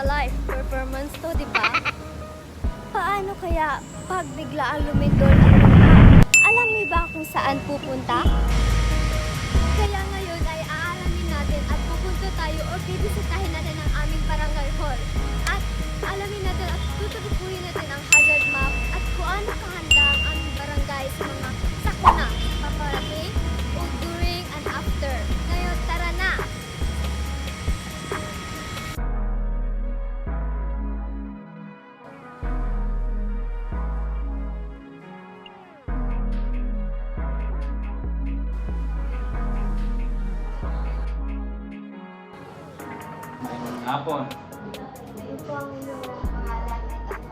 live performance to, di ba? Paano kaya pag biglaan lumindol ang lupa? Alam mo ba kung saan pupunta? Kaya ngayon ay aalamin natin at pupunta tayo o bibisitahin natin ang aming barangay hall. At alamin natin at tututukuyin natin ang hazard map at kung ano kahanda ang aming barangay sa mga sakuna, paparating o during and after. Ngayon, tara na! Hapon. Ano po ang inyong pangalan at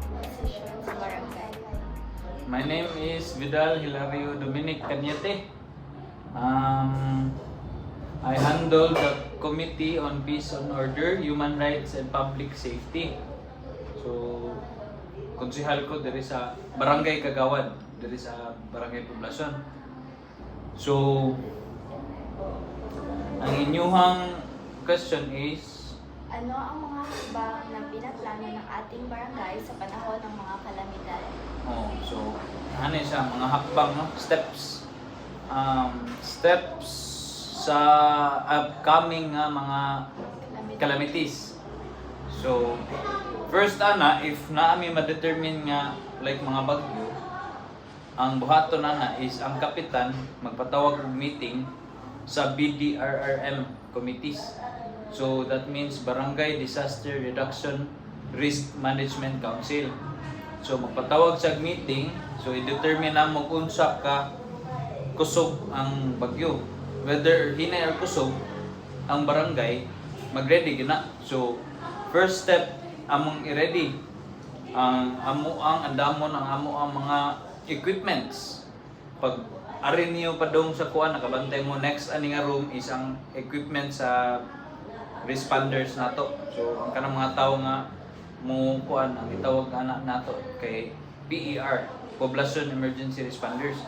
posisyon sa barangay? My name is Vidal Hilario Dominic Cañete. I handle the Committee on Peace and Order, Human Rights and Public Safety. So, konsehal ko diri sa Barangay Kagawad, diri sa Barangay Poblacion. So, ang inyuhang question is, Ano ang mga hakbang na pinaplano ng ating barangay sa panahon ng mga kalamidad? so, ano siya, mga hakbang, no? Steps. Steps sa upcoming mga calamities. So, first if naami ma-determine nga like mga bagyo, ang buhaton is ang kapitan magpatawag og meeting sa BDRRM committees. So that means Barangay Disaster Reduction Risk Management Council. So magpatawag sa meeting, so i-determine na mo kung sa ka kusog ang bagyo. Whether hinay or kusog ang barangay, mag-ready gina. So first step among i-ready ang andamon ang mga equipments. Pag arin niyo pa dong sa kuan nakabantay mo, next ani nga room is ang equipment sa responders nato. So ang kanang mga tao nga mo kuan ang itawag ana nato kay PER, Poblacion Emergency Responders.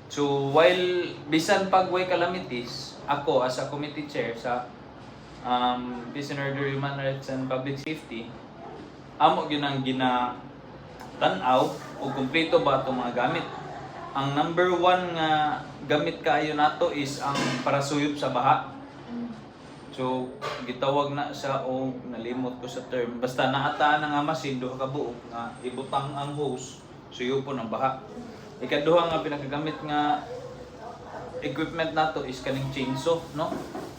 So while bisan pag way calamities, ako as a committee chair sa Peace and Order, Human Rights and Public Safety, amo ginang tan-aw o kumpleto ba itong mga gamit. Ang number one nga gamit kaayo nato is ang parasuyop sa baha. So, gitawag na siya o nalimot ko sa term. Basta naataan na nga masin, duha ka buok nga ibutang ang hose, suyupon ang baha. Ikaduha nga pinakagamit nga equipment nato is kaning chainsaw, no?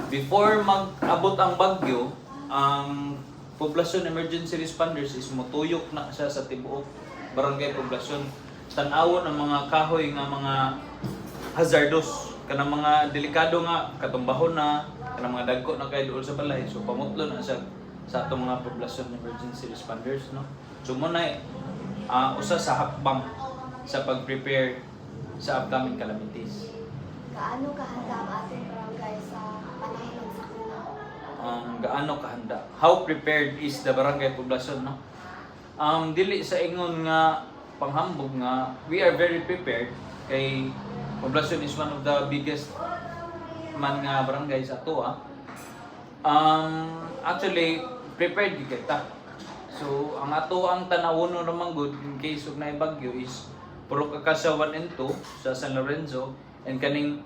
Before mag-abot ang bagyo, ang Poblacion Emergency Responders is motuyok na siya sa tibuok barangay Poblacion. Tan-awon ang mga kahoy nga mga hazardous, kanang mga delikado nga katumbahon na, kanang mga dagko na kay duol sa balay. So pamutlo na sa atong mga Poblacion Emergency Responders, no. So muna usa sa hakbang sa pag-prepare sa upcoming calamities. Gaano kahanda ang ating barangay sa panahon ng sakuna? Gaano kahanda? How prepared is the barangay Poblacion, no? Dili sa ingon nga panghambog nga we are very prepared kay Poblacion is one of the biggest man nga barangay sa ato. Actually prepared gyud kita. So ang ato ang tanawon naman good in case of na bagyo is puro Kakasya 1 and 2 sa San Lorenzo and kaning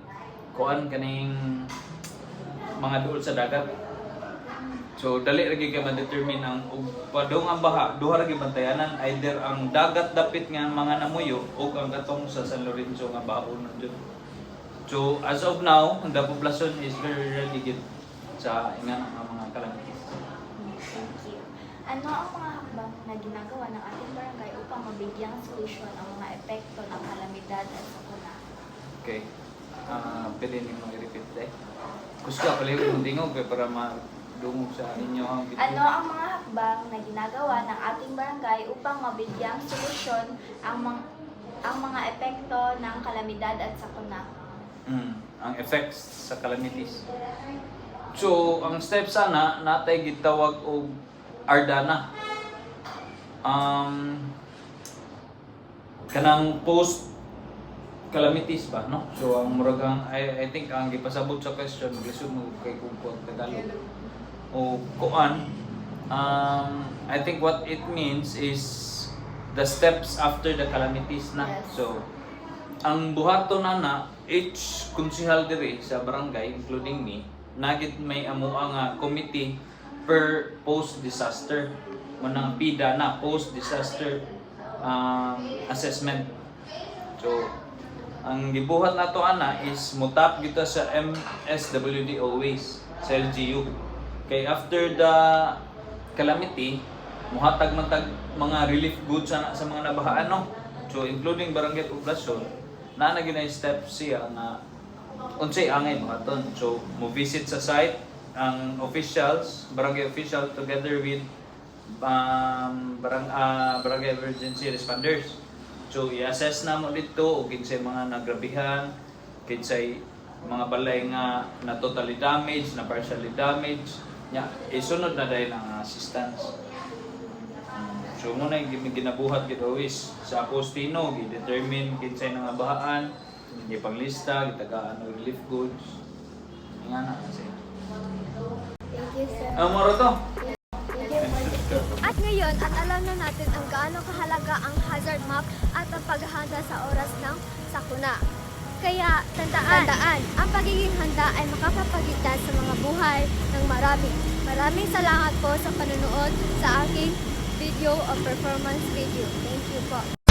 mga duol sa dagat. So dali ra gyud ka ma-determine ang padong ang baha, duha ra gyud bantayanan, either ang dagat dapit nga mga namuyo o ang katong sa San Lorenzo nga baon jud. So as of now, the Poblacion is very ready gyud sa ingan ang mga calamities. Thank you. Ano ang mga hakbang na ginagawa ng ating barangay upang mabigyang solusyon ang mga epekto ng kalamidad at sakuna? Okay. Pwede nimo i-repeat eh. Kusta pala yung tingog para madungog sa inyo ang video. Ano ang mga hakbang na ginagawa ng ating barangay upang mabigyang solusyon ang mga epekto ng kalamidad at sakuna? Ang effects sa calamities. So, ang step sana natay gitawag og Ardana. Kanang post calamities ba, no? So ang muragang I think ang gipasabot sa question lisod mo kay kung Tagalog o kuan I think what it means is the steps after the calamities na. Yes. So, ang buhaton na each konsehal diri sa barangay, including me, nagit may amuang committee per post-disaster. Manang PIDA na, post-disaster assessment. So, ang gibuhat nato ana is mutap kita sa MSWD always sa LGU. Kay after the calamity, muhatag man tag mga relief goods sa mga nabahaan no. So including barangay poblasyon, na ginay step siya na unsay angay buhaton. So mo visit sa site ang officials, barangay official together with barangay emergency responders. So i-assess na mo dito o kinsay mga nagrabihan, kinsay mga balay nga na totally damaged, na partially damaged. Nya, isunod na dahil ang assistance. So muna yung ginabuhat kita is sa Apostino, i-determine kinsay nga bahaan, ipanglista, gitagaan ng relief goods. Nga na kasi. Thank you, sir. Moro to. At ngayon, at alam na natin ang gaano kahalaga ang hazard map at ang paghahanda sa oras ng sakuna. Kaya tandaan, ang pagiging handa ay makapapagitan sa mga buhay ng marami. Maraming salamat po sa panunood sa aking video o performance video. Thank you po.